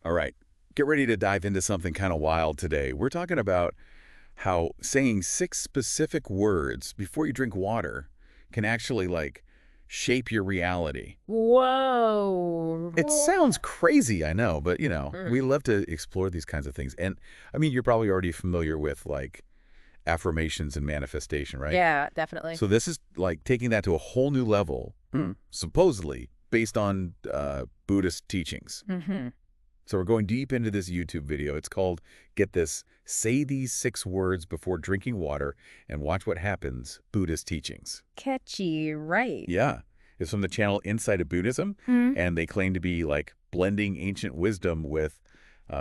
All right. Get ready to dive into something kind of wild today. We're talking about how saying 6 specific words before you drink water can actually, like, shape your reality. Whoa. It sounds crazy, I know, but, Mm. we love to explore these kinds of things. And, I mean, you're probably already familiar with, like, affirmations and manifestation, right? Yeah, definitely. So this is, like, taking that to a whole new level, supposedly, based on Buddhist teachings. Mm-hmm. So we're going deep into this YouTube video. It's called, get this, Say These 6 Words Before Drinking Water and Watch What Happens, Buddhist Teachings. Catchy, right. Yeah. It's from the channel Inside of Buddhism, Hmm. and they claim to be like blending ancient wisdom with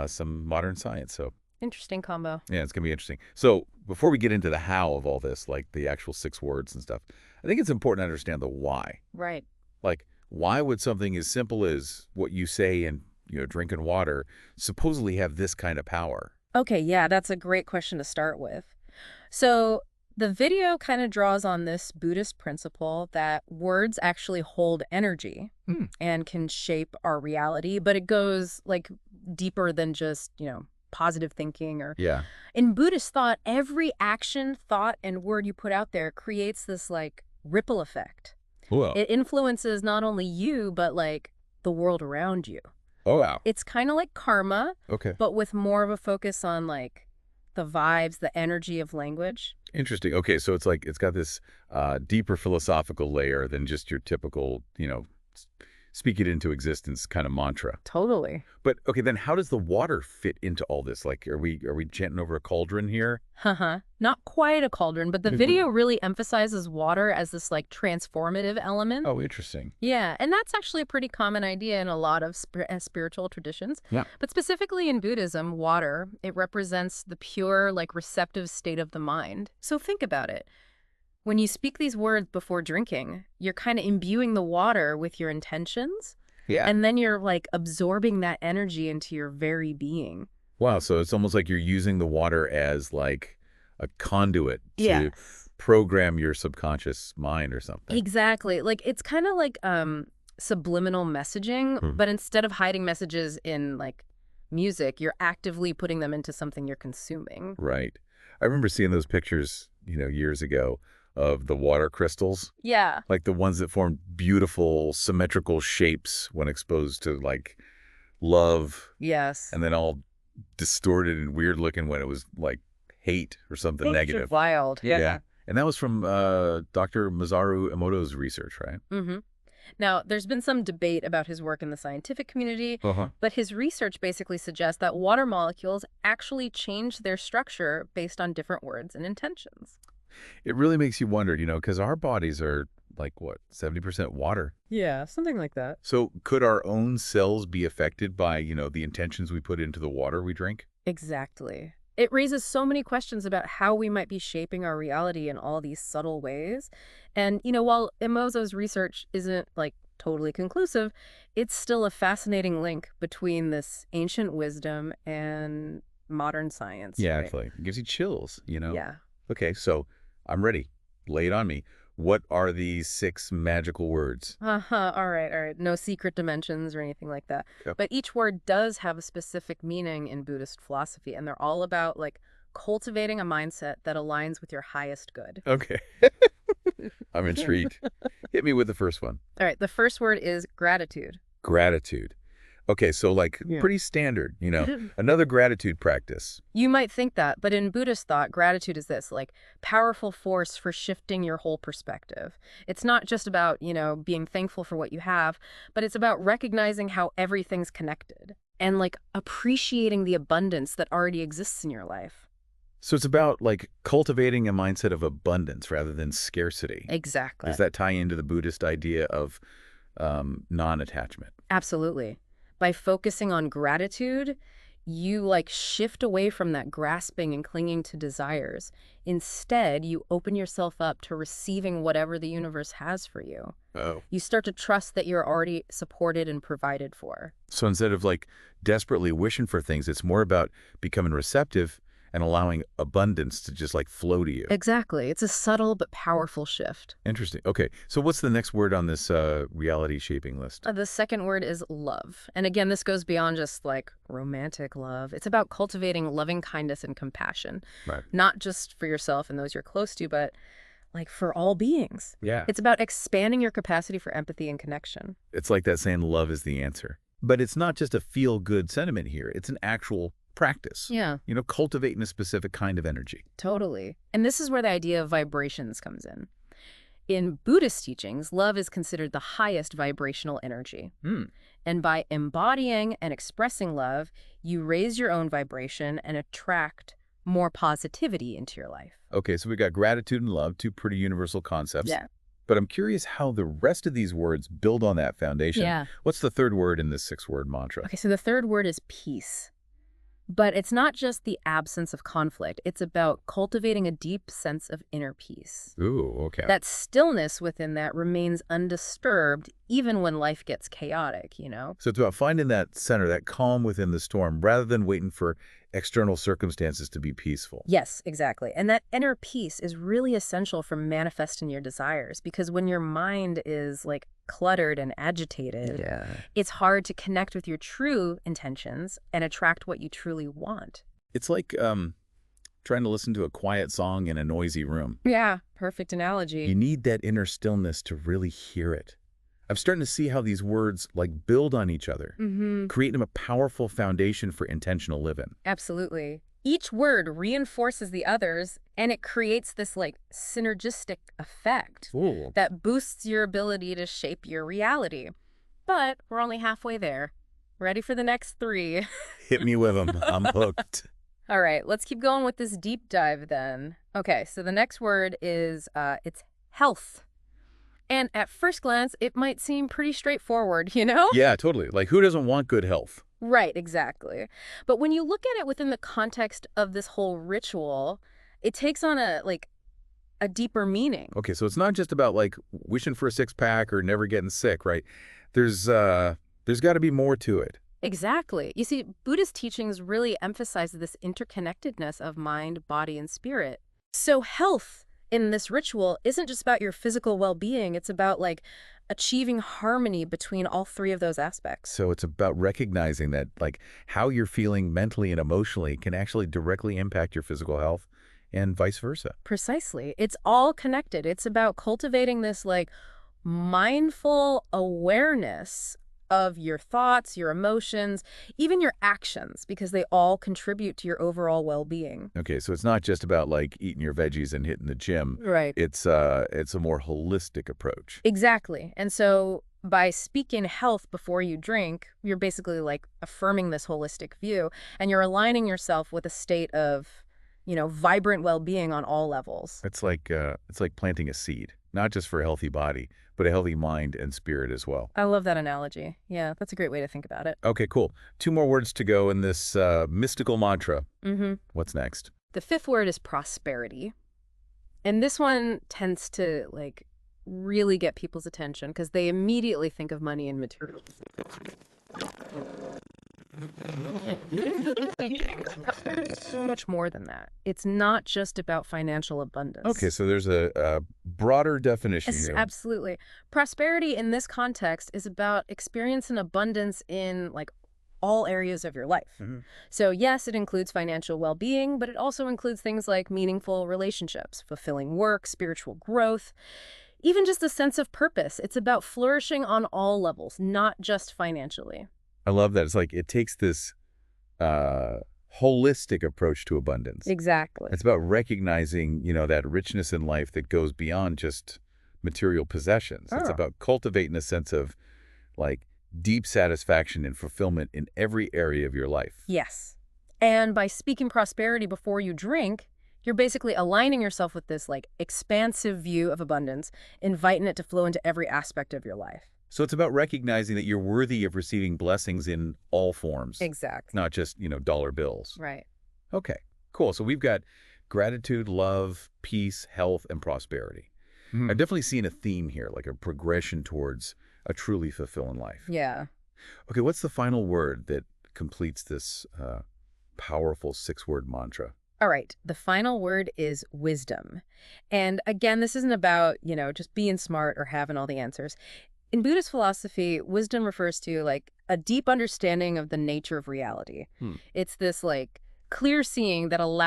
some modern science. So Interesting combo. yeah, it's going to be interesting. So before we get into the how of all this, like the actual 6 words and stuff, I think it's important to understand the why. Right. Like, why would something as simple as what you say and, drinking water supposedly have this kind of power? Okay, yeah, that's a great question to start with. So, the video kind of draws on this Buddhist principle that words actually hold energy Hmm. and can shape our reality, but it goes like deeper than just, positive thinking or Yeah. in Buddhist thought, every action, thought, and word you put out there creates this like ripple effect. Whoa. It influences not only you, but like the world around you. Oh, wow. It's kind of like karma, Okay. but with more of a focus on like the vibes, the energy of language. Interesting. Okay, so it's like it's got this deeper philosophical layer than just your typical, s- speak it into existence kind of mantra. Totally. But okay, then how does the water fit into all this? Like, are we chanting over a cauldron here? Haha. Not quite a cauldron, but the video really emphasizes water as this like transformative element. Oh, interesting. Yeah, and that's actually a pretty common idea in a lot of spiritual traditions. Yeah. But specifically in Buddhism, water, it represents the pure, like receptive state of the mind. So think about it. When you speak these words before drinking, you're kind of imbuing the water with your intentions, Yeah. and then you're like absorbing that energy into your very being. Wow, so it's almost like you're using the water as like a conduit to Yes. program your subconscious mind or something. Exactly. Like it's kind of like subliminal messaging, Hmm. but instead of hiding messages in like music, you're actively putting them into something you're consuming. Right. I remember seeing those pictures, years ago of the water crystals, Yeah. like the ones that form beautiful symmetrical shapes when exposed to like love, Yes. and then all distorted and weird looking when it was like hate or something Things are negative. wild. Yeah. And that was from Dr. Masaru Emoto's research, right? Mm-hmm. Now, there's been some debate about his work in the scientific community, Uh-huh. but his research basically suggests that water molecules actually change their structure based on different words and intentions. It really makes you wonder, because our bodies are like what, 70% water. Yeah, something like that. So could our own cells be affected by, the intentions we put into the water we drink? Exactly. It raises so many questions about how we might be shaping our reality in all these subtle ways. And, while Emozo's research isn't like totally conclusive, it's still a fascinating link between this ancient wisdom and modern science, Yeah, right? it's like, it gives you chills. Yeah. Okay, so I'm ready. Lay it on me. What are these 6 magical words? Uh-huh. All right, all right. No secret dimensions or anything like that. Yep. But each word does have a specific meaning in Buddhist philosophy, and they're all about like cultivating a mindset that aligns with your highest good. Okay. I'm intrigued. Hit me with the first one. All right, the first word is gratitude. Gratitude. Okay, so like Yeah. pretty standard, another gratitude practice. You might think that, but in Buddhist thought, gratitude is this like powerful force for shifting your whole perspective. It's not just about, being thankful for what you have, but it's about recognizing how everything's connected and like appreciating the abundance that already exists in your life. So it's about like cultivating a mindset of abundance rather than scarcity. Exactly. Does that tie into the Buddhist idea of non-attachment? Absolutely. By focusing on gratitude, you like shift away from that grasping and clinging to desires. Instead, you open yourself up to receiving whatever the universe has for you. Oh. You start to trust that you're already supported and provided for. So instead of like desperately wishing for things, it's more about becoming receptive and allowing abundance to just like flow to you. Exactly. It's a subtle but powerful shift. Interesting. Okay, so what's the next word on this reality shaping list? The second word is love. And again, this goes beyond just like romantic love. It's about cultivating loving kindness and compassion, Right. not just for yourself and those you're close to, but like for all beings. Yeah. It's about expanding your capacity for empathy and connection. It's like that saying, love is the answer. But it's not just a feel-good sentiment here. It's an actual practice. Yeah, Cultivating a specific kind of energy. totally. And this is where the idea of vibrations comes in. In Buddhist teachings, love is considered the highest vibrational energy. Hmm. And by embodying and expressing love, you raise your own vibration and attract more positivity into your life. Okay, so we got gratitude and love, two pretty universal concepts. Yeah. But I'm curious how the rest of these words build on that foundation. Yeah. What's the third word in this 6-word mantra? Okay, so the third word is peace. But it's not just the absence of conflict. It's about cultivating a deep sense of inner peace. Ooh, okay. That stillness within that remains undisturbed even when life gets chaotic, So it's about finding that center, that calm within the storm, rather than waiting for external circumstances to be peaceful. Yes, exactly. And that inner peace is really essential for manifesting your desires, because when your mind is like cluttered and agitated, Yeah. it's hard to connect with your true intentions and attract what you truly want. It's like trying to listen to a quiet song in a noisy room. Yeah, perfect You analogy. need that inner stillness to really hear it. I'm starting to see how these words like build on each other, creating a powerful foundation for intentional living. Absolutely. Each word reinforces the others, and it creates this like synergistic effect Ooh. that boosts your ability to shape your reality. But we're only halfway there. Ready for the next 3? Hit me with them. I'm hooked. All right, let's keep going with this deep dive then. Okay, so the next word is it's health. And at first glance, it might seem pretty straightforward, Yeah, totally. Like, who doesn't want good health? Right, exactly. But when you look at it within the context of this whole ritual, it takes on a deeper meaning. Okay, so it's not just about like wishing for a six-pack or never getting sick, right? There's got to be more to it. Exactly. You see, Buddhist teachings really emphasize this interconnectedness of mind, body, and spirit. So health in this ritual isn't just about your physical well-being. It's about like achieving harmony between all 3 of those aspects. So it's about recognizing that like how you're feeling mentally and emotionally can actually directly impact your physical health and vice versa. Precisely. It's all connected. It's about cultivating this like mindful awareness of your thoughts, your emotions, even your actions, because they all contribute to your overall well-being. Okay, so it's not just about like eating your veggies and hitting the gym. Right. It's a more holistic approach. Exactly. And so by speaking health before you drink, you're basically like affirming this holistic view, and you're aligning yourself with a state of, vibrant well-being on all levels. It's like planting a seed, not just for a healthy body, but a healthy mind and spirit as well. I love that analogy. Yeah, that's a great way to think about it. Okay, cool. 2 more words to go in this mystical mantra. Mm-hmm. What's next? The 5th word is prosperity. And this one tends to like really get people's attention because they immediately think of money and materials. So much more than that. It's not just about financial abundance. Okay, so there's a broader definition Yes, here. absolutely. Prosperity in this context is about experiencing abundance in like all areas of your life. So yes, it includes financial well-being, but it also includes things like meaningful relationships, fulfilling work, spiritual growth, even just a sense of purpose. It's about flourishing on all levels, not just financially. I love that. It's like it takes this holistic approach to abundance. Exactly. It's about recognizing, that richness in life that goes beyond just material possessions. It's about cultivating a sense of like deep satisfaction and fulfillment in every area of your life. Yes. And by speaking prosperity before you drink, you're basically aligning yourself with this like expansive view of abundance, inviting it to flow into every aspect of your life. So it's about recognizing that you're worthy of receiving blessings in all forms. Exactly. Not just, dollar bills. Right. Okay, cool. So we've got gratitude, love, peace, health, and prosperity. I've definitely seen a theme here, like a progression towards a truly fulfilling life. Yeah. Okay, what's the final word that completes this powerful 6-word mantra? All right, the final word is wisdom. And again, this isn't about, just being smart or having all the answers. In Buddhist philosophy, wisdom refers to like a deep understanding of the nature of reality. Hmm. It's this like clear seeing that allows